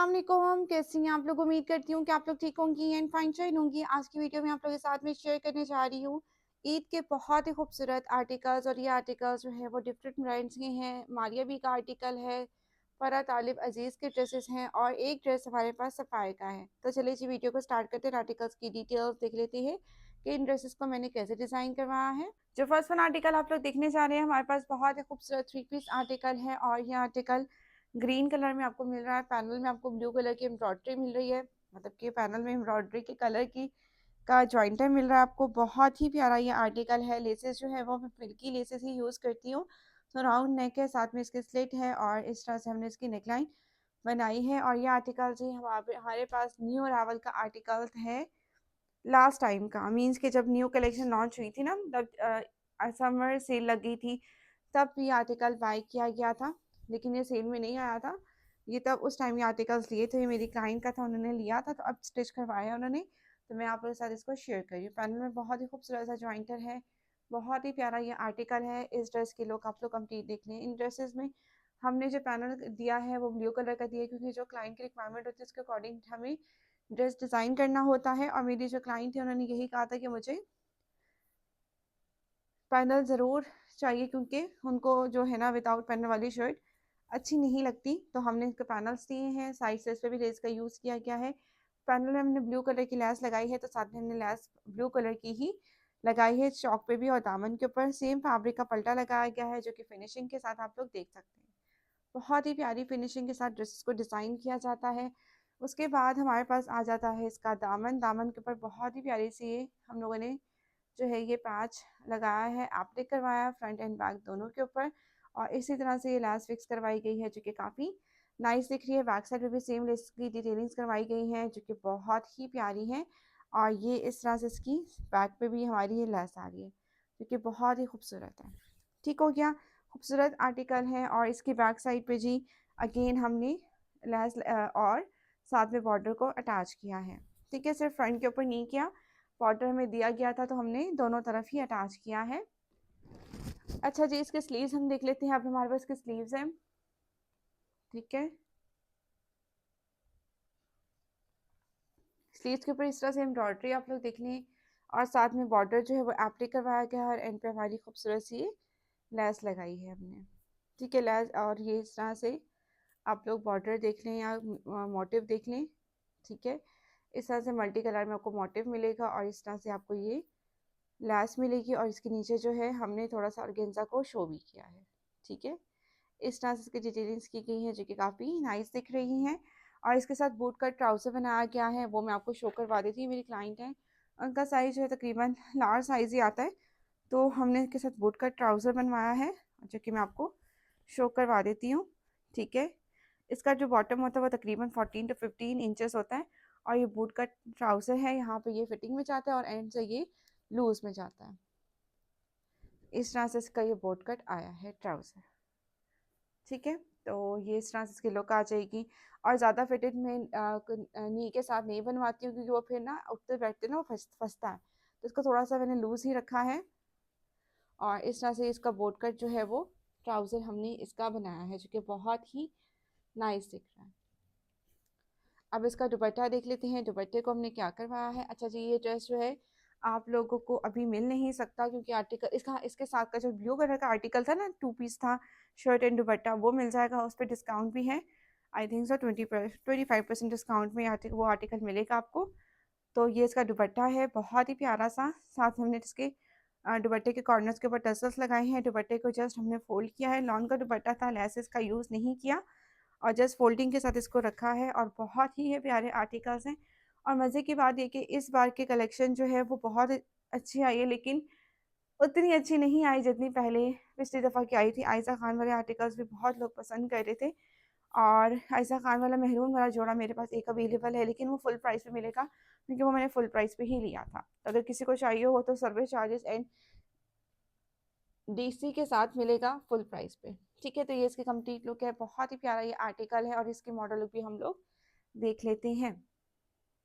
अस्सलामुअलैकुम, कैसी हैं आप लोग। उम्मीद करती हूँ कि आप लोग ठीक होंगी एंड फाइन शाइन होंगी। आज की वीडियो में आप लोगों के साथ में शेयर करने जा रही हूँ ईद के बहुत ही खूबसूरत आर्टिकल्स। और ये आर्टिकल्स जो है वो डिफरेंट ब्रांड्स के हैं। मारिया बी का आर्टिकल है, फरा तालिब अजीज़ के ड्रेसेस हैं और एक ड्रेस हमारे पास सफ़ायर का है। तो चलिए जी वीडियो को स्टार्ट करते हैं। आर्टिकल्स की डिटेल्स देख लेते हैं कि इन ड्रेसेस को मैंने कैसे डिज़ाइन करवाया है। जो फर्स्ट वन आर्टिकल आप लोग देखने जा रहे हैं, हमारे पास बहुत ही खूबसूरत 3 पीस आर्टिकल है और ये आर्टिकल ग्रीन कलर में आपको मिल रहा है। पैनल में आपको ब्लू कलर की एम्ब्रॉयडरी मिल रही है, मतलब कि पैनल में एम्ब्रॉयडरी के कलर की का जॉइंटर मिल रहा है आपको। बहुत ही प्यारा ये आर्टिकल है। लेसेस जो है वो मैं मिल्की लेसेस ही यूज़ करती हूँ। तो राउंड नेक है, साथ में इसके स्लिट है और इस तरह से हमने इसकी नेकलाइन बनाई है। और ये आर्टिकल जी हमारे पास न्यू अरावल का आर्टिकल है लास्ट टाइम का। मीन्स कि जब न्यू कलेक्शन लॉन्च हुई थी ना, तब समर सेल लगी थी, तब ये आर्टिकल बाय किया गया था, लेकिन ये सेल में नहीं आया था। ये तब उस टाइम ये आर्टिकल्स लिए थे, ये मेरी क्लाइंट का था, उन्होंने लिया था तो अब स्टिच करवाया उन्होंने। तो मैं आप लोगों के साथ इसको शेयर कर रही हूँ। पैनल में बहुत ही खूबसूरत सा जॉइंटर है, बहुत ही प्यारा ये आर्टिकल है। इस ड्रेस के लुक आप लोग कंप्लीट देख लें। इन ड्रेसेस में हमने जो पैनल दिया है वो ब्लू कलर का दिया है, क्योंकि जो क्लाइंट की रिक्वायरमेंट होती है उसके अकॉर्डिंग हमें ड्रेस डिज़ाइन करना होता है। और मेरी जो क्लाइंट थी उन्होंने यही कहा था कि मुझे पैनल ज़रूर चाहिए, क्योंकि उनको जो है ना विदाउट पैनल वाली शर्ट अच्छी नहीं लगती। तो हमने इसके पैनल्स दिए हैं, साइड से इस पर भी लेस का यूज़ किया गया है। पैनल में हमने ब्लू कलर की लेस लगाई है, तो साथ में हमने लेस ब्लू कलर की ही लगाई है चौक पे भी, और दामन के ऊपर सेम फैब्रिक का पल्टा लगाया गया है, जो कि फिनिशिंग के साथ आप लोग देख सकते हैं। बहुत ही प्यारी फिनिशिंग के साथ ड्रेसेस को डिज़ाइन किया जाता है। उसके बाद हमारे पास आ जाता है इसका दामन। दामन के ऊपर बहुत ही प्यारी सी ये हम लोगों ने जो है ये पैच लगाया है, एप्लिक करवाया है फ्रंट एंड बैक दोनों के ऊपर। और इसी तरह से ये लेस फिक्स करवाई गई है, जो कि काफ़ी नाइस दिख रही है। बैक साइड पे भी सेम लेस की डिटेलिंग्स करवाई गई हैं, जो कि बहुत ही प्यारी है। और ये इस तरह से इसकी बैक पे भी हमारी ये लेस आ रही है, जो कि बहुत ही खूबसूरत है। ठीक हो गया, खूबसूरत आर्टिकल है। और इसकी बैक साइड पे जी अगेन हमने लेस और साथ में बॉर्डर को अटैच किया है। ठीक है, सिर्फ फ्रंट के ऊपर नहीं किया, बॉर्डर हमें दिया गया था तो हमने दोनों तरफ ही अटैच किया है। अच्छा जी, इसके स्लीव्स हम देख लेते हैं। अब हमारे पास इसके स्लीव्स हैं। ठीक है, स्लीव्स के ऊपर इस तरह से एम्ब्रॉयडरी आप लोग देख लें, और साथ में बॉर्डर जो है वो एप्लिक करवाया गया है। और एंड पे हमारी खूबसूरत सी लेस लगाई है हमने। ठीक है, लेस और ये इस तरह से आप लोग बॉर्डर देख लें या मोटिव देख लें। ठीक है, इस तरह से मल्टी कलर में आपको मोटिव मिलेगा और इस तरह से आपको ये लेस मिलेगी। और इसके नीचे जो है हमने थोड़ा सा ऑर्गेन्जा को शो भी किया है। ठीक है, इस तरह से इसकी डिटेलिंग्स की गई है, जो कि काफ़ी नाइस दिख रही हैं। और इसके साथ बूट कट ट्राउज़र बनाया गया है, वो मैं आपको शो करवा देती हूँ। मेरी क्लाइंट है, उनका साइज़ जो है तकरीबन लार्ज साइज़ ही आता है, तो हमने इसके साथ बूट कट ट्राउज़र बनवाया है, जो कि मैं आपको शो करवा देती हूँ। ठीक है, इसका जो बॉटम होता है वो तकरीबन 14 to 15 इंचेस होता है। और ये बूट कट ट्राउज़र है, यहाँ पे ये फिटिंग में जाता है और एंड से ये लूज़ में जाता है। इस तरह से इसका ये बूट कट आया है ट्राउज़र। ठीक है, तो ये इस तरह से इसकी लुक आ जाएगी। और ज़्यादा फिटेड में नी के साथ नहीं बनवाती हूँ, क्योंकि वो फिर ना उठते बैठते ना वो फंसता है, तो इसको थोड़ा सा मैंने लूज़ ही रखा है। और इस तरह से इसका बोट कट जो है वो ट्राउज़र हमने इसका बनाया है, जो कि बहुत ही नाइस दिख रहा है। अब इसका दुपट्टा देख लेते हैं, दुपट्टे को हमने क्या करवाया है। अच्छा जी, ये ड्रेस जो है आप लोगों को अभी मिल नहीं सकता, क्योंकि आर्टिकल इसका इसके साथ का जो ब्लू कलर का आर्टिकल था ना, 2 पीस था, शर्ट एंड दुपट्टा, वो मिल जाएगा। उस पर डिस्काउंट भी है, आई थिंक सो 25% डिस्काउंट में वो आर्टिकल मिलेगा आपको। तो ये इसका दुपट्टा है, बहुत ही प्यारा सा। साथ में हमने इसके दुपट्टे के कॉर्नर्स के ऊपर टसल्स लगाए हैं। दुपट्टे को जस्ट हमने फोल्ड किया है, लॉन का दुपट्टा था, लेसेस का यूज़ नहीं किया, और जस्ट फोल्डिंग के साथ इसको रखा है। और बहुत ही है प्यारे आर्टिकल्स हैं। और मज़े की बात ये कि इस बार की कलेक्शन जो है वो बहुत अच्छी आई है, लेकिन उतनी अच्छी नहीं आई जितनी पहले पिछली दफ़ा की आई थी। आयशा खान वाले आर्टिकल्स भी बहुत लोग पसंद कर रहे थे, और आयशा खान वाला मेहरून वाला जोड़ा मेरे पास एक अवेलेबल है, लेकिन वो फुल प्राइस पे मिलेगा, क्योंकि वो मैंने फुल प्राइस पे ही लिया था। तो अगर किसी को चाहिए हो तो सर्विस चार्जेस एंड डीसी के साथ मिलेगा फुल प्राइस पे। ठीक है, तो ये इसकी कंप्लीट लुक है, बहुत ही प्यारा ये आर्टिकल है। और इसकी मॉडल लुक भी हम लोग देख लेते हैं।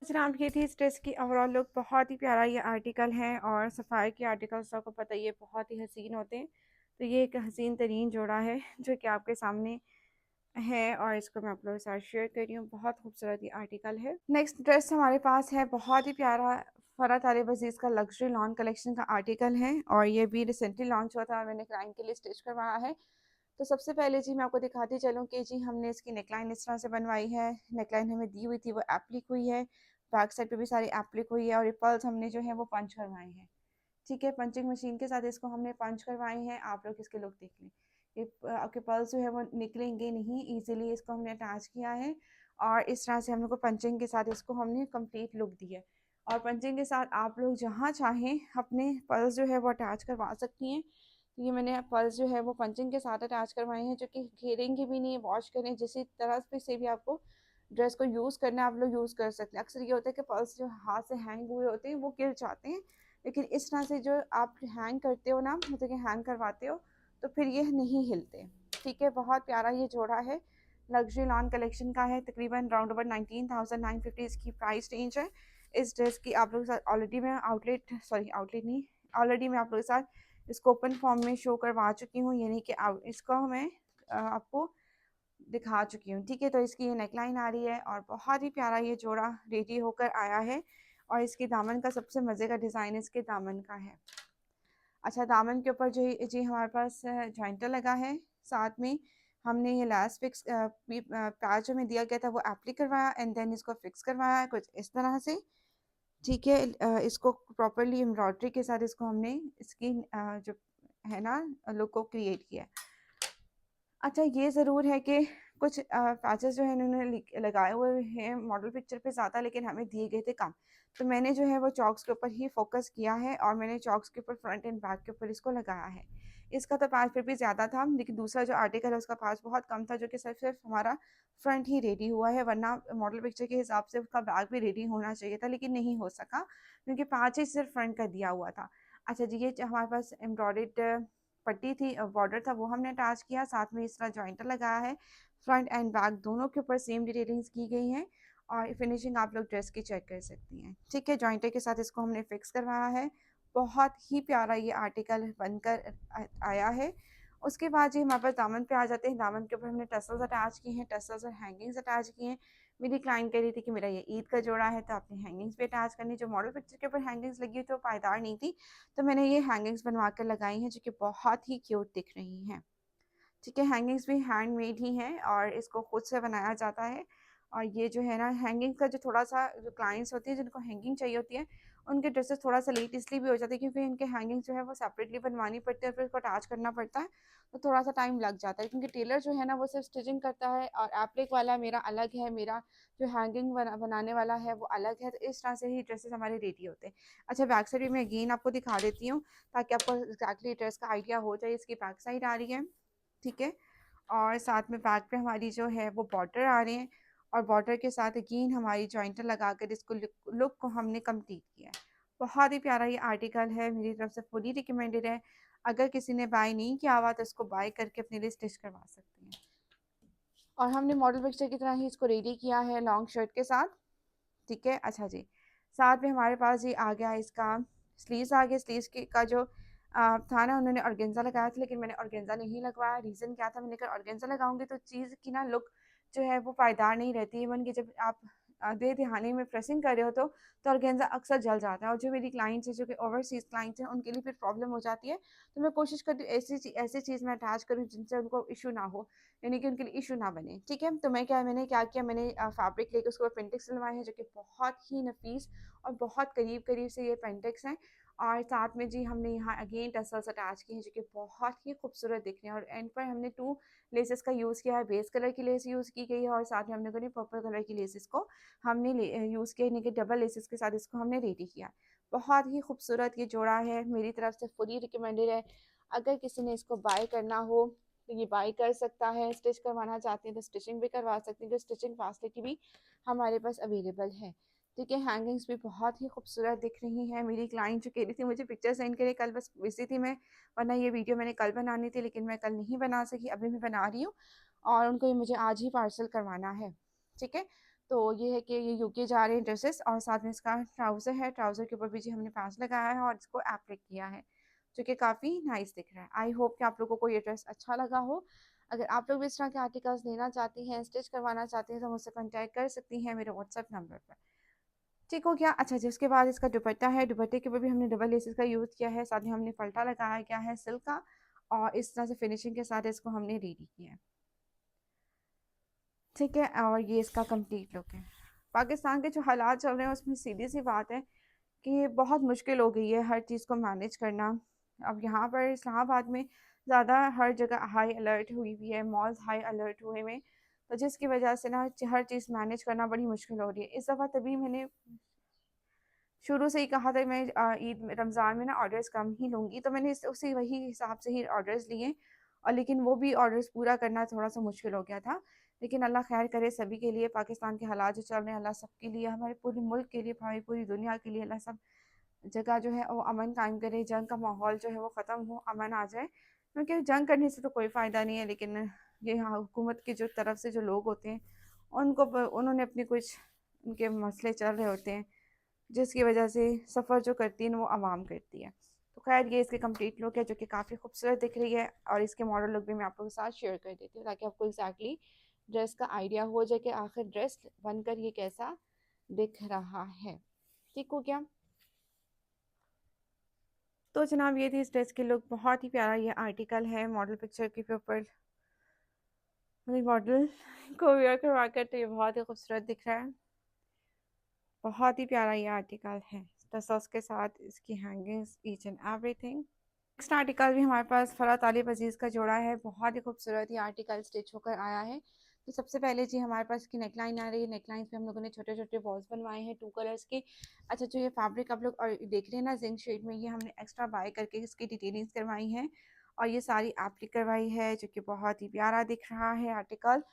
राउंड ये थी इस ड्रेस की ओवरऑल लुक। बहुत ही प्यारा ये आर्टिकल है, और सफ़ायर के आर्टिकल्स आपको पता ही है बहुत ही हसीन होते हैं। तो ये एक हसीन तरीन जोड़ा है, जो कि आपके सामने है और इसको मैं आप लोगों के साथ शेयर कर रही हूँ। बहुत खूबसूरत ये आर्टिकल है। नेक्स्ट ड्रेस हमारे पास है, बहुत ही प्यारा फरा तालिब अजीज़ का लग्जरी लॉन कलेक्शन का आर्टिकल है और ये भी रिसेंटली लॉन्च हुआ था और मैंने क्लाइंट के लिए स्टिच करवाया है। तो सबसे पहले जी मैं आपको दिखाती चलूँ कि जी हमने इसकी नेकलाइन इस तरह से बनवाई है। नेकलाइन हमें दी हुई थी, वो एप्लिक हुई है, बैक साइड पे भी सारी एप्लिक हुई है और ये पर्ल्स हमने जो है वो पंच करवाए हैं। ठीक है, पंचिंग मशीन के साथ इसको हमने पंच करवाए हैं। आप लोग इसके लुक देख लें, ये आपके पल्स जो है वो निकलेंगे नहीं, इजीली इसको हमने अटैच किया है और इस तरह से हम लोग को पंचिंग के साथ इसको हमने कंप्लीट लुक दी है। और पंचिंग के साथ आप लोग जहाँ चाहें अपने पल्स जो है वो अटैच करवा सकती हैं। तो ये मैंने पल्स जो है वो पंचिंग के साथ अटैच करवाए हैं, जो कि घेरेंगे भी नहीं, वॉश करें जिस तरह से भी आपको ड्रेस को यूज़ करना है आप लोग यूज़ कर सकते हैं। अक्सर ये होता है कि पर्स जो हाथ से हैंग हुए होते हैं वो गिर जाते हैं, लेकिन इस तरह से जो आप हैंग करते हो ना, मतलब कि हैंग करवाते हो, तो फिर ये नहीं हिलते। ठीक है, बहुत प्यारा ये जोड़ा है, लग्जरी लॉन कलेक्शन का है। तकरीबन राउंड अबाउट 19,950 इसकी प्राइस रेंज है। इस ड्रेस की आप लोगों के साथ ऑलरेडी मैं आउटलेट नहीं, ऑलरेडी मैं आप लोगों के साथ इसको ओपन फॉर्म में शो करवा चुकी हूँ, यानी कि इसको मैं आपको दिखा चुकी हूँ। ठीक है, तो इसकी ये नेकलाइन आ रही है और बहुत ही प्यारा ये जोड़ा रेडी होकर आया है और इसके दामन का सबसे मज़े का डिज़ाइन इसके दामन का है। अच्छा, दामन के ऊपर जो जी हमारे पास जॉइंटर लगा है, साथ में हमने ये लैस फिक्स पैच में दिया गया था वो एप्ली करवाया एंड देन इसको फिक्स करवाया है कुछ इस तरह से। ठीक है, इसको प्रॉपरली एम्ब्रॉयडरी के साथ इसको हमने इसकी जो है ना लुक को क्रिएट किया। अच्छा, ये ज़रूर है कि कुछ पैचेस जो है इन्होंने लगाए हुए हैं मॉडल पिक्चर पे ज़्यादा, लेकिन हमें दिए गए थे कम। तो मैंने जो है वो चॉक्स के ऊपर ही फोकस किया है और मैंने चॉक्स के ऊपर फ्रंट एंड बैक के ऊपर इसको लगाया है। इसका तो पैच फिर भी ज़्यादा था, लेकिन दूसरा जो आर्टिकल है उसका पैच बहुत कम था, जो कि सिर्फ सिर्फ हमारा फ्रंट ही रेडी हुआ है, वरना मॉडल पिक्चर के हिसाब से उसका बैक भी रेडी होना चाहिए था, लेकिन नहीं हो सका क्योंकि पैच ही सिर्फ फ्रंट का दिया हुआ था। अच्छा जी, ये हमारे पास एम्ब्रॉयड पट्टी थी, बॉर्डर था, वो हमने अटैच किया, साथ में इस तरह जॉइंटर लगाया है। फ्रंट एंड बैक दोनों के ऊपर सेम डिटेलिंग्स की गई हैं और फिनिशिंग आप लोग ड्रेस की चेक कर सकती हैं। ठीक है, जॉइंटर के साथ इसको हमने फिक्स करवाया है। बहुत ही प्यारा ये आर्टिकल बनकर आया है। उसके बाद जी हमारे पास दामन पे आ जाते हैं। दामन के ऊपर हमने टसल्स अटैच किए हैं, टसल्स और हैंगिंग्स अटैच किए हैं। मेरी क्लाइंट कह रही थी कि मेरा ये ईद का जोड़ा है, तो आपने हैंगिंग्स भी अटैच करनी। जो मॉडल पिक्चर के ऊपर हैंगिंग्स लगी हुई तो पायदार नहीं थी, तो मैंने ये हैंगिंग्स बनवा कर लगाई हैं, जो कि बहुत ही क्यूट दिख रही हैं। ठीक है, हैंगिंग्स भी हैंडमेड ही हैं और इसको खुद से बनाया जाता है। और ये जो है ना हैंगिंग का जो थोड़ा सा जो क्लाइंट्स होती है जिनको हैंगिंग चाहिए होती है, उनके ड्रेसेस थोड़ा सा लेट इसलिए भी हो जाते हैं क्योंकि इनके हैंगिंग जो है वो सेपरेटली बनवानी पड़ती है और फिर उसको अटैच करना पड़ता है, तो थोड़ा सा टाइम लग जाता है क्योंकि टेलर जो है ना वो सिर्फ स्टिचिंग करता है और एप्लिक वाला मेरा अलग है, मेरा जो हैंगिंग बनाने वाला है वो अलग है। तो इस तरह से ही ड्रेसेस हमारे रेडी होते हैं। अच्छा, बैक साइड भी मैं अगेन आपको दिखा देती हूँ ताकि आपको एक्जैक्टली ड्रेस का आइडिया हो जाए। इसकी बैक साइड आ रही है, ठीक है, और साथ में बैक पे हमारी जो है वो बॉर्डर आ रहे हैं और बॉर्डर के साथ अगेन हमारी जॉइंटर लगाकर इसको लुक को हमने कंप्लीट किया है। बहुत ही प्यारा ये आर्टिकल है, मेरी तरफ से फुली रिकमेंडेड है। अगर किसी ने बाय नहीं किया हुआ तो इसको बाय करके अपने लिए स्टिच करवा सकते हैं। और हमने मॉडल पिक्चर की तरह ही इसको रेडी किया है लॉन्ग शर्ट के साथ। ठीक है, अच्छा जी, साथ में हमारे पास ये आ गया इसका स्लीव्स आ गया। स्लीव्स के का जो था ना, उन्होंने ऑर्गेन्जा लगाया था, लेकिन मैंने ऑर्गेन्जा नहीं लगवाया। रीज़न क्या था, मैंने कहा ऑर्गेन्जा लगाऊंगी तो चीज़ की ना लुक जो है वो पायदार नहीं रहती। इवन कि जब आप दे दिहाने में प्रेसिंग कर रहे हो तो ऑर्गेन्जा अक्सर जल जाता है और जो मेरी क्लाइंट्स है जो कि ओवरसीज़ क्लाइंट्स हैं उनके लिए फिर प्रॉब्लम हो जाती है। तो मैं कोशिश करती हूँ ऐसी चीज़ में अटैच करूँ जिनसे उनको इशू ना हो, यानी कि उनके लिए इशू ना बने। ठीक है, तो मैंने क्या किया, मैंने फैब्रिक लेके उसके ऊपर पेंटिक्स डलवाए हैं जो कि बहुत ही नफीस और बहुत करीब करीब से ये पेंटिक्स हैं। और साथ में जी हमने यहाँ अगेन टसल्स अटैच किए हैं जो कि बहुत ही खूबसूरत दिख रहे हैं। और एंड पर हमने 2 लेसेस का यूज़ किया है। बेस कलर की लेस यूज़ की गई है और साथ में हमने कोई पर्पल कलर की लेसेस को हमने यूज़ किया, यानी कि डबल लेसेस के साथ इसको हमने रेडी किया। बहुत ही खूबसूरत ये जोड़ा है, मेरी तरफ से फुली रिकमेंडेड है। अगर किसी ने इसको बाय करना हो तो ये बाय कर सकता है। स्टिच करवाना चाहते हैं तो स्टिचिंग भी करवा सकते हैं, जो स्टिचिंग फैसिलिटी भी हमारे पास अवेलेबल है। ठीक है, हैंगिंग्स भी बहुत ही खूबसूरत दिख रही हैं। मेरी क्लाइंट जो कह रही थी मुझे पिक्चर सेंड करे, कल बस बिजी थी मैं, वरना ये वीडियो मैंने कल बनानी थी लेकिन मैं कल नहीं बना सकी, अभी मैं बना रही हूँ और उनको ये मुझे आज ही पार्सल करवाना है। ठीक है, तो ये है कि ये यूके जा रहे हैं ड्रेसेस और साथ में इसका ट्राउज़र है। ट्राउज़र के ऊपर भी जी हमने पैच लगाया है और इसको एप्लिक किया है जो कि काफ़ी नाइस दिख रहा है। आई होप कि आप लोगों को ये ड्रेस अच्छा लगा हो। अगर आप लोग भी इस तरह के आर्टिकल्स लेना चाहती हैं, स्टिच करवाना चाहती हैं, तो मुझसे कॉन्टैक्ट कर सकती हैं मेरे व्हाट्सएप नंबर पर। ठीक हो गया। अच्छा जी, उसके बाद इसका दुपट्टा है। दुपट्टे के ऊपर भी हमने डबल लेसेस का यूज़ किया है, साथ में हमने पल्टा लगाया गया है सिल्क का, और इस तरह से फिनिशिंग के साथ इसको हमने रेडी किया है। ठीक है, और ये इसका कंप्लीट लुक है। पाकिस्तान के जो हालात चल रहे हैं उसमें सीधी सी बात है कि बहुत मुश्किल हो गई है हर चीज़ को मैनेज करना। अब यहाँ पर इस्लामाबाद में ज़्यादा हर जगह हाई अलर्ट हुई हुई है, मॉल्स हाई अलर्ट हुए हुए, तो जिसकी वजह से ना हर चीज़ मैनेज करना बड़ी मुश्किल हो रही है। इस दफ़ा तभी मैंने शुरू से ही कहा था मैं ईद रमज़ान में ना ऑर्डर्स कम ही लूँगी, तो मैंने उसी वही हिसाब से ही ऑर्डर्स लिए, और लेकिन वो भी ऑर्डर्स पूरा करना थोड़ा सा मुश्किल हो गया था। लेकिन अल्लाह खैर करे सभी के लिए, पाकिस्तान के हालात जो चल रहे हैं अल्लाह सबके लिए, हमारे पूरे मुल्क के लिए, हमारी पूरी दुनिया के लिए अल्लाह सब जगह जो है वो अमन कायम करे, जंग का माहौल जो है वो ख़त्म हो, अमन आ जाए। क्योंकि जंग करने से तो कोई फ़ायदा नहीं है, लेकिन ये यहाँ हुकूमत की जो तरफ से जो लोग होते हैं उन्होंने अपने कुछ उनके मसले चल रहे होते हैं, जिसकी वजह से सफ़र जो करती है ना वो आवाम करती है। तो खैर ये इसकी कंप्लीट लुक है जो कि काफ़ी खूबसूरत दिख रही है, और इसके मॉडल लुक भी मैं आप लोगों के साथ शेयर कर देती हूँ ताकि आपको एग्जैक्टली ड्रेस का आइडिया हो जाए कि आखिर ड्रेस बनकर ये कैसा दिख रहा है। ठीक हो गया। तो जनाब ये थी इस ड्रेस की लुक। बहुत ही प्यारा ये आर्टिकल है मॉडल पिक्चर के ऊपर। मॉडल को वेयर करवा कर तो ये बहुत ही खूबसूरत दिख रहा है। बहुत ही प्यारा ये आर्टिकल है, टसल्स के साथ इसकी hangings, each and everything. Next article भी हमारे पास फरा तालिब अजीज़ का जोड़ा है। बहुत ही खूबसूरत ये आर्टिकल स्टिच होकर आया है। तो सबसे पहले जी हमारे पास की नेकलाइन आ रही है। नेकलाइन पे हम लोगों ने छोटे छोटे बॉल्स बनवाए हैं 2 कलर्स के। अच्छा, जो ये फैब्रिक आप लोग और देख रहे हैं ना जिंक शेड में, ये हमने एक्स्ट्रा बाय करके इसकी डिटेलिंग्स करवाई हैं, और ये सारी एप्लिक करवाई है, जो कि बहुत ही प्यारा दिख रहा है आर्टिकल।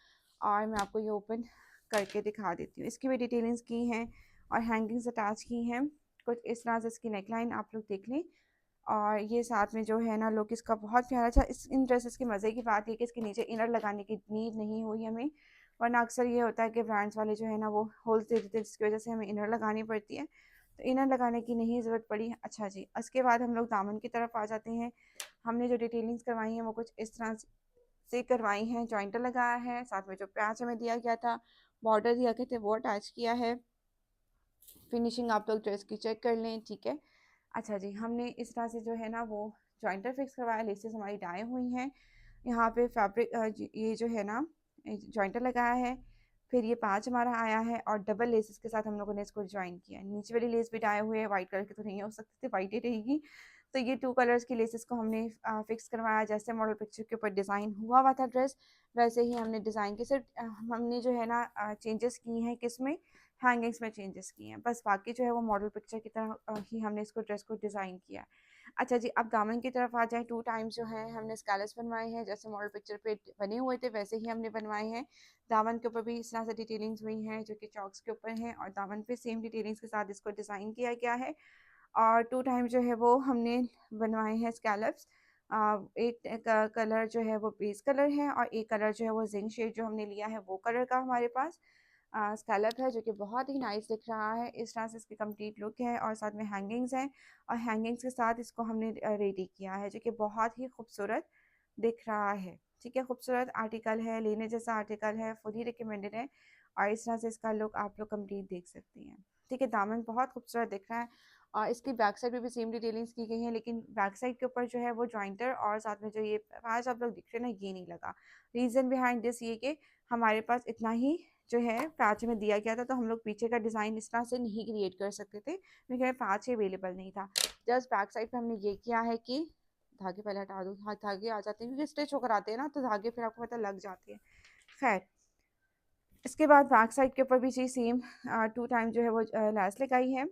और मैं आपको ये ओपन करके दिखा देती हूँ। इसकी भी डिटेलिंग्स की हैं और हैंगिंग्स अटैच की हैं। कुछ इस तरह से इसकी नेकलाइन आप लोग देख लें, और ये साथ में जो है ना लुक इसका बहुत प्यारा। अच्छा, इस इन ड्रेसेस की मज़े की बात ये कि इसके नीचे इनर लगाने की नीड नहीं हुई हमें, वरना अक्सर ये होता है कि ब्रांड्स वाले जो है ना वो होल्स दे देते हैं, जिसकी वजह से हमें इनर लगानी पड़ती है। तो इनर लगाने की नहीं ज़रूरत पड़ी। अच्छा जी, उसके बाद हम लोग दामन की तरफ आ जाते हैं। हमने जो डिटेलिंग्स करवाई हैं वो कुछ इस तरह से करवाई हैं। जॉइंटर लगाया है, साथ में जो प्याच हमें दिया गया था, बॉर्डर दिया गया था, वो अटैच किया है। फिनिशिंग आप लोग ड्रेस की चेक कर लें, ठीक है। अच्छा जी, हमने इस तरह से जो है ना वो जॉइंटर फिक्स करवाया, लेसेस हमारी डाई हुई हैं। यहाँ पे फैब्रिक ये जो है ना जॉइंटर लगाया है, फिर ये 5 हमारा आया है, और डबल लेसेस के साथ हम लोगों ने इसको ज्वाइन किया है। नीचे वाली लेस भी डाए हुए हैं, वाइट कलर की तो नहीं हो सकती थी, वाइट ही रहेगी। तो ये 2 कलर्स की लेसेस को हमने फिक्स करवाया। जैसे मॉडल पिक्चर के ऊपर डिज़ाइन हुआ हुआ था ड्रेस, वैसे ही हमने डिज़ाइन के सिर्फ हमने जो है ना चेंजेस किए हैं, किसमें, हैंगिंग्स में चेंजेस किए हैं बस। बाकी जो है वो मॉडल पिक्चर की तरह ही हमने इसको ड्रेस को डिज़ाइन किया है। अच्छा जी, अब दामन की तरफ आ जाएँ। 2 टाइम्स जो है हमने स्कैलप्स बनवाए हैं, जैसे मॉडल पिक्चर पे बने हुए थे वैसे ही हमने बनवाए हैं। दामन के ऊपर भी इस तरह से डिटेलिंग्स हुई हैं जो कि चॉक्स के ऊपर हैं, और दामन पे सेम डिटेलिंग्स के साथ इसको डिज़ाइन किया गया है। और 2 टाइम जो है वो हमने बनवाए हैं स्कैलप्स। एक कलर जो है वो बेस कलर है, और एक कलर जो है वो जिंक शेड जो हमने लिया है वो कलर का हमारे पास स्कैलप है, जो कि बहुत ही नाइस दिख रहा है। इस तरह से इसकी कंप्लीट लुक है, और साथ में हैंगिंग्स हैं, और हैंगिंग्स के साथ इसको हमने रेडी किया है, जो कि बहुत ही खूबसूरत दिख रहा है। ठीक है, खूबसूरत आर्टिकल है, लेने जैसा आर्टिकल है, फुली रिकमेंडेड है। और इस तरह से इसका लुक आप लोग कंप्लीट देख सकती हैं। ठीक है, दामन बहुत खूबसूरत दिख रहा है, और इसकी बैक साइड में भी सेम डिटेलिंग्स की गई हैं, लेकिन बैक साइड के ऊपर जो है वो जॉइंटर और साथ में जो ये पैच आप लोग दिख रहे हैं ना, ये नहीं लगा। रीज़न बिहाइंड दिस ये कि हमारे पास इतना ही जो है पैच में दिया गया था, तो हम लोग पीछे का डिज़ाइन इस तरह से नहीं क्रिएट कर सकते थे क्योंकि पैच ही अवेलेबल नहीं था। जस्ट बैक साइड पे हमने ये किया है कि धागे पहले हटा दूँ, हाँ धागे आ जाते हैं क्योंकि स्टिच होकर आते हैं ना, तो धागे फिर आपको पता लग जाते हैं। खैर, इसके बाद बैक साइड के ऊपर भी चीज़ सेम 2 टाइम जो है वो लैस लगाई है।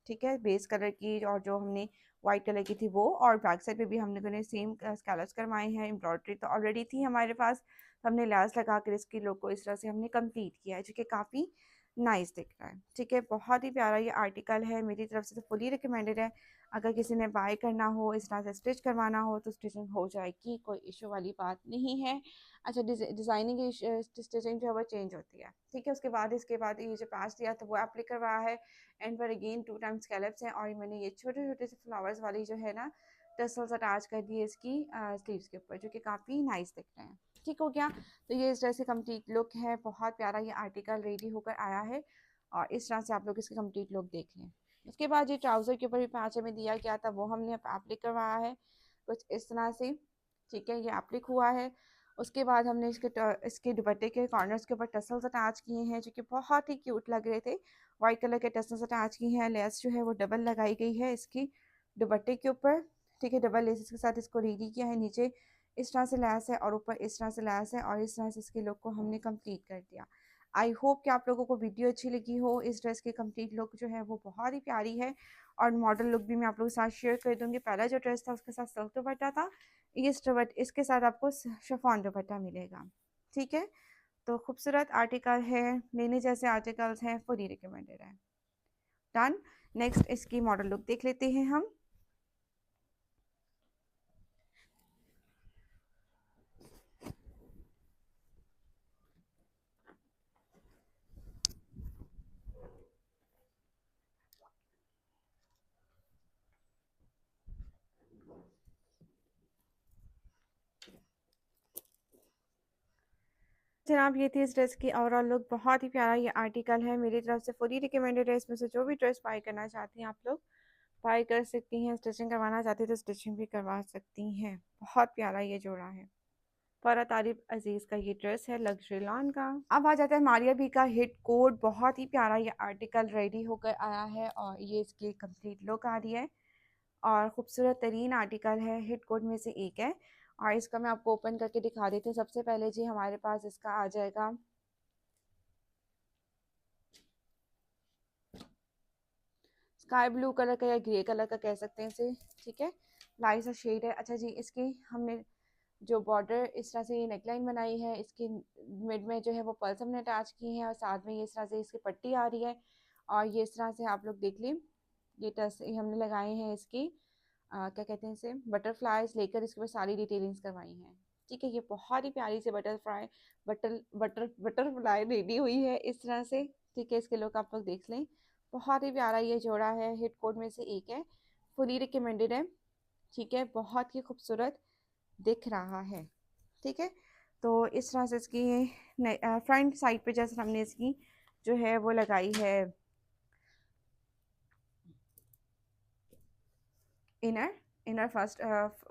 ठीक है, बेस कलर की, और जो हमने वाइट कलर की थी वो, और बैक साइड पे भी हम लोगों ने सेम स्कैलप्स करवाए हैं। एम्ब्रॉयडरी तो ऑलरेडी थी हमारे पास, तो हमने लैस लगा कर इसकी लुक को इस तरह से हमने कंप्लीट किया है, जो कि काफ़ी नाइस दिख रहा है। ठीक है, बहुत ही प्यारा ये आर्टिकल है, मेरी तरफ से तो फुली रिकमेंडेड है। अगर किसी ने बाय करना हो, इस तरह से स्टिच करवाना हो, तो स्टिचिंग हो जाएगी, कोई इशू वाली बात नहीं है। अच्छा, डिज़ाइनिंग की स्टिचिंग जो है वो चेंज होती है। ठीक है, उसके बाद इसके बाद ये जो पैच दिया था वो एप्लिक करवाया है, एंड पर अगेन 2 टाइम स्कैलप्स हैं, और मैंने ये छोटे छोटे से फ्लावर्स वाली जो है ना टसल्स अटैच कर दिए इसकी स्लीव्स के ऊपर, जो कि काफ़ी नाइस दिख रहे हैं। ठीक हो गया। तो ये इस तरह से कंप्लीट लुक है, बहुत प्यारा ये आर्टिकल रेडी होकर आया है और इस तरह से आप लोग इसकी कंप्लीट लुक देख लें। उसके बाद ये ट्राउज़र के ऊपर भी पाँचे में दिया गया था, वो हमने एप्लिक करवाया है कुछ इस तरह से। ठीक है, ये एप्लिक हुआ है। उसके बाद हमने इसके दुपट्टे के कॉर्नर्स के ऊपर टसल्स अटैच किए हैं जो कि बहुत ही क्यूट लग रहे थे। वाइट कलर के टसल्स अटैच किए हैं, लेस जो है वो डबल लगाई गई है इसकी दुपट्टे के ऊपर। ठीक है, डबल लेसेस के साथ इसको रेडी किया है। नीचे इस तरह से लैस है और ऊपर इस तरह से लैस है और इस तरह से इसके लुक को हमने कंप्लीट कर दिया। आई होप कि आप लोगों को वीडियो अच्छी लगी हो। इस ड्रेस की कंप्लीट लुक जो है वो बहुत ही प्यारी है और मॉडल लुक भी मैं आप लोगों के साथ शेयर कर दूंगी। पहला जो ड्रेस था उसके साथ सिल्क दुपट्टा था, इसके साथ आपको शिफॉन दुपट्टा मिलेगा। ठीक है, तो खूबसूरत आर्टिकल है, लेने जैसे आर्टिकल्स हैं, फुली रिकमेंडेड है। डन। नेक्स्ट इसकी मॉडल लुक देख लेते हैं हम। जनाब ये थी इस ड्रेस की ओवरऑल लुक, बहुत ही प्यारा ये आर्टिकल है, मेरी तरफ से फुली रिकमेंडेड है। इसमें से जो भी ड्रेस बाय करना चाहती हैं आप लोग बाय कर सकती हैं। स्टिचिंग करवाना चाहती हैं तो स्टिचिंग भी करवा सकती हैं। बहुत प्यारा ये जोड़ा है। फरा तारिफ अजीज़ का ये ड्रेस है लग्जरी लॉन का। अब आ जाता है मारिया बी का हिट कोट। बहुत ही प्यारा ये आर्टिकल रेडी होकर आया है और ये इसकी कंप्लीट लुक आ रही है और ख़ूबसूरत तरीन आर्टिकल है, हिट कोट में से एक है। और इसका मैं आपको ओपन करके दिखा देती हूँ। सबसे पहले जी हमारे पास इसका आ जाएगा स्काई ब्लू कलर का या ग्रे कलर का कह सकते हैं इसे। ठीक है, लाइट सा शेड है। अच्छा जी, इसकी हमने जो बॉर्डर इस तरह से ये नेकलाइन बनाई है, इसकी मिड में जो है वो पल्स हमने अटैच की है और साथ में ये इस तरह से इसकी पट्टी आ रही है और ये इस तरह से आप लोग देख लें। ये हमने लगाए हैं इसकी क्या कहते हैं इसे, बटरफ्लाइज लेकर इसके ऊपर सारी डिटेलिंग्स करवाई हैं। ठीक है, ये बहुत ही प्यारी से बटरफ्लाई रेडी हुई है इस तरह से। ठीक है, इसके लुक आप लोग देख लें। बहुत ही प्यारा ये जोड़ा है, हिट कोड में से एक है, फुली रिकमेंडेड है। ठीक है, बहुत ही खूबसूरत दिख रहा है। ठीक है, तो इस तरह से इसकी फ्रंट साइड पे जैसे हमने इसकी जो है वो लगाई है इनर फर्स्ट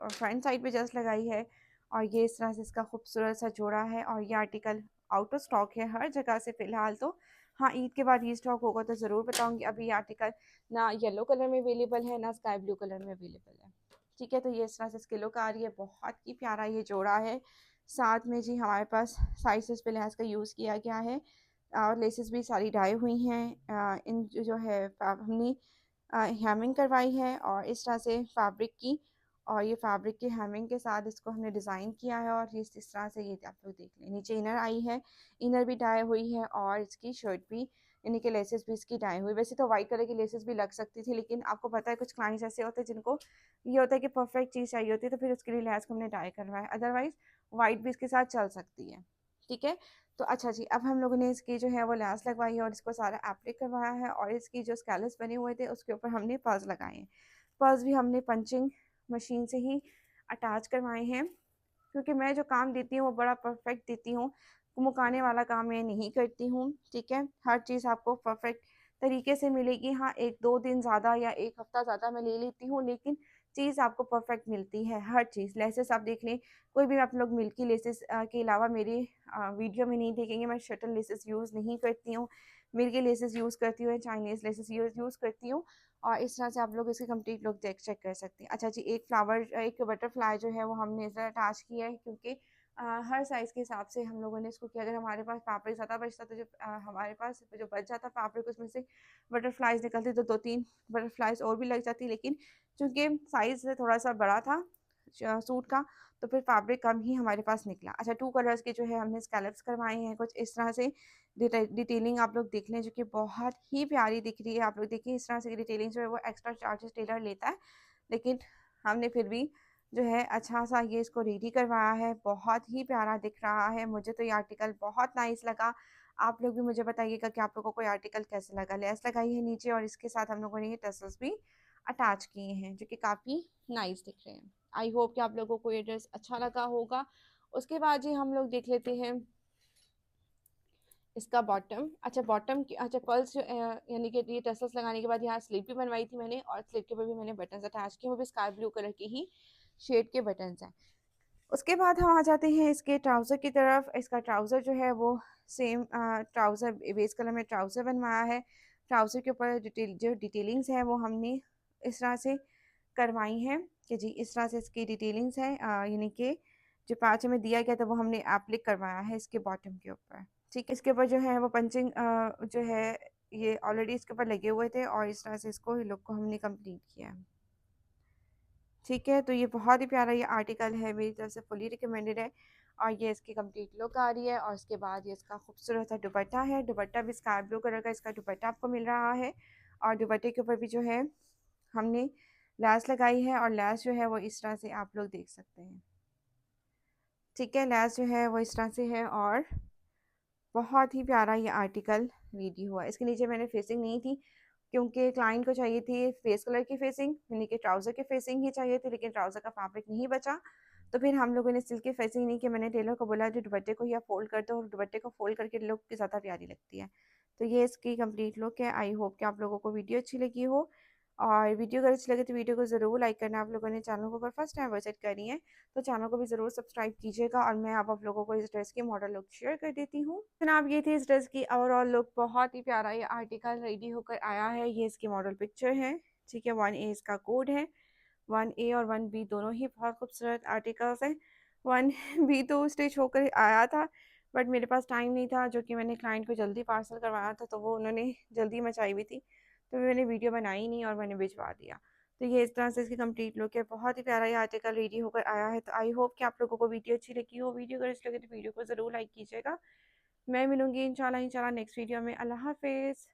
फ्रंट साइड पे जस्ट लगाई है और ये इस तरह से इसका खूबसूरत सा जोड़ा है। और ये आर्टिकल आउट ऑफ स्टॉक है हर जगह से फ़िलहाल तो। हाँ, ईद के बाद रीस्टॉक होगा तो ज़रूर बताऊंगी। अभी ये आर्टिकल ना येलो कलर में अवेलेबल है ना स्काई ब्लू कलर में अवेलेबल है। ठीक है, तो ये इस तरह से इसकी लुक आ रही है, बहुत ही प्यारा ये जोड़ा है। साथ में जी हमारे पास साइज़ पे लेस का यूज़ किया गया है और लेसेस भी सारी डाई हुई हैं। इन जो है हमने हेमिंग करवाई है और इस तरह से फैब्रिक की, और ये फैब्रिक के हेमिंग के साथ इसको हमने डिज़ाइन किया है और इस तरह से ये आप लोग देख लें। नीचे इनर आई है, इनर भी डाई हुई है और इसकी शर्ट भी यानी कि लेसेस भी इसकी डाई हुई। वैसे तो वाइट कलर की लेसेस भी लग सकती थी, लेकिन आपको पता है कुछ क्लाइंट्स ऐसे होते हैं जिनको ये होता है कि परफेक्ट चीज़ चाहिए होती है, तो फिर उसके लिए लेस को हमने डाई करवाया। अदरवाइज़ वाइट भी इसके साथ चल सकती है। ठीक है, तो अच्छा जी, अब हम लोगों ने इसकी जो है वो लेस लगवाई है और इसको सारा एप्लिक करवाया है और इसकी जो स्कैलर्स बने हुए थे उसके ऊपर हमने पर्स लगाए हैं। पर्स भी हमने पंचिंग मशीन से ही अटैच करवाए हैं, क्योंकि मैं जो काम देती हूँ वो बड़ा परफेक्ट देती हूँ, मुकाने वाला काम मैं नहीं करती हूँ। ठीक है, हर चीज़ आपको परफेक्ट तरीके से मिलेगी। हाँ, 1-2 दिन ज़्यादा या 1 हफ्ता ज़्यादा मैं ले लेती हूँ, लेकिन चीज़ आपको परफेक्ट मिलती है हर चीज़। लेसेस आप देख लें, कोई भी आप लोग मिल्की लेसेस के अलावा मेरी वीडियो में नहीं देखेंगे। मैं शटल लेसेस यूज़ नहीं करती हूँ, मिल्की लेसेस यूज़ करती हूँ, चाइनीज़ लेसेस यूज़ करती हूँ और इस तरह से आप लोग इसकी कंप्लीट लुक चेक कर सकते हैं। अच्छा जी, एक बटरफ्लाई जो है वो हमने इधर अटैच किया है, क्योंकि हर साइज़ के हिसाब से हम लोगों ने इसको किया। अगर हमारे पास फैब्रिक ज़्यादा बचता तो जो हमारे पास जो बच जाता फैब्रिक उसमें से बटरफ्लाइज निकलती तो 2-3 बटरफ्लाइज और भी लग जाती, लेकिन चूँकि साइज़ थोड़ा सा बड़ा था सूट का, तो फिर फैब्रिक कम ही हमारे पास निकला। अच्छा, 2 कलर्स के जो है हमने स्कैलप्स करवाए हैं कुछ इस तरह से। डिटेलिंग आप लोग देख लें जो कि बहुत ही प्यारी दिख रही है। आप लोग देखिए इस तरह से डिटेलिंग जो है वो एक्स्ट्रा चार्जेस टेलर लेता है, लेकिन हमने फिर भी जो है अच्छा सा ये इसको रेडी करवाया है। बहुत ही प्यारा दिख रहा है, मुझे तो ये आर्टिकल बहुत नाइस लगा। आप लोग भी मुझे बताइएगा कि आप लोगों को ये आर्टिकल कैसे लगा। लेस लगाई है नीचे और इसके साथ हम लोगों ने ये टसल्स भी अटैच किए हैं जो कि काफ़ी नाइस दिख रहे हैं। आई होप कि आप लोगों को ये ड्रेस अच्छा लगा होगा उसके बाद जी हम लोग देख लेते हैं इसका बॉटम। अच्छा बॉटम की, अच्छा पर्ल्स यानी कि ये टसल्स लगाने के बाद यहाँ स्लीव भी बनवाई थी मैंने, और स्लीव के ऊपर भी मैंने बटन्स अटैच किए, वो भी स्काई ब्लू कलर की ही शेड के बटन्स हैं। उसके बाद हम आ जाते हैं इसके ट्राउज़र की तरफ। इसका ट्राउज़र जो है वो सेम ट्राउज़र बेस कलर में ट्राउज़र बनवाया है। ट्राउज़र के ऊपर जो डिटेलिंग्स है वो हमने इस तरह से करवाई हैं कि जी इस तरह से इसकी डिटेलिंग्स है, यानी कि जो पैच हमें दिया गया था वो हमने एप्लिक करवाया है इसके बॉटम के ऊपर। ठीक है, इसके ऊपर जो है वो पंचिंग जो है ये ऑलरेडी इसके ऊपर लगे हुए थे, और इस तरह से इसको लुक को हमने कंप्लीट किया है। ठीक है, तो ये बहुत ही प्यारा ये आर्टिकल है, मेरी तरफ से फुली रिकमेंडेड है। और ये इसकी कंप्लीट लुक आ रही है, और उसके बाद ये इसका खूबसूरत सा दुपट्टा है। दुपट्टा भी स्काई ब्लू कलर का इसका दुपट्टा आपको मिल रहा है, और दुपट्टे के ऊपर भी जो है हमने लैस लगाई है, और लैस जो है वो इस तरह से आप लोग देख सकते हैं। ठीक है, लैस जो है वो इस तरह से है, और बहुत ही प्यारा ये आर्टिकल रेडी हुआ। इसके नीचे मैंने फेसिंग नहीं थी, क्योंकि क्लाइंट को चाहिए थी फेस कलर की फेसिंग, यानी कि ट्राउज़र की फेसिंग ही चाहिए थी, लेकिन ट्राउज़र का फैब्रिक नहीं बचा। तो फिर हम लोगों ने सिल्क की फेसिंग नहीं की, मैंने टेलर को बोला जो दुपट्टे को या फ़ोल्ड कर दो, और दुपट्टे को फ़ोल्ड करके लुक ज़्यादा प्यारी लगती है। तो ये इसकी कंप्लीट लुक है। आई होप कि आप लोगों को वीडियो अच्छी लगी हो, और वीडियो अगर अच्छी लगे तो वीडियो को ज़रूर लाइक करना। आप लोगों ने चैनल को अगर फर्स्ट टाइम विजिट करी है तो चैनल को भी ज़रूर सब्सक्राइब कीजिएगा। और मैं अब आप लोगों को इस ड्रेस की मॉडल लुक शेयर कर देती हूँ। जनाब ये थी इस ड्रेस की ओवरऑल लुक। बहुत ही प्यारा ये आर्टिकल रेडी होकर आया है। ये इसकी मॉडल पिक्चर है। ठीक है, 1A इसका कोड है। 1A और 1B दोनों ही बहुत खूबसूरत आर्टिकल्स हैं। 1B तो स्टिच होकर आया था, बट मेरे पास टाइम नहीं था, जो कि मैंने क्लाइंट को जल्दी पार्सल करवाया था, तो वो उन्होंने जल्दी मचाई हुई थी, तो मैंने वीडियो बनाई नहीं और मैंने भिजवा दिया। तो ये इस तरह से इसकी कंप्लीट लुक है। बहुत ही प्यारा ये आर्टिकल रेडी होकर आया है। तो आई होप कि आप लोगों को वीडियो अच्छी लगी हो। वीडियो अगर अच्छी लगे तो वीडियो को ज़रूर लाइक कीजिएगा। मैं मिलूंगी इंशाल्लाह नेक्स्ट वीडियो में। अल्लाह हाफिज़।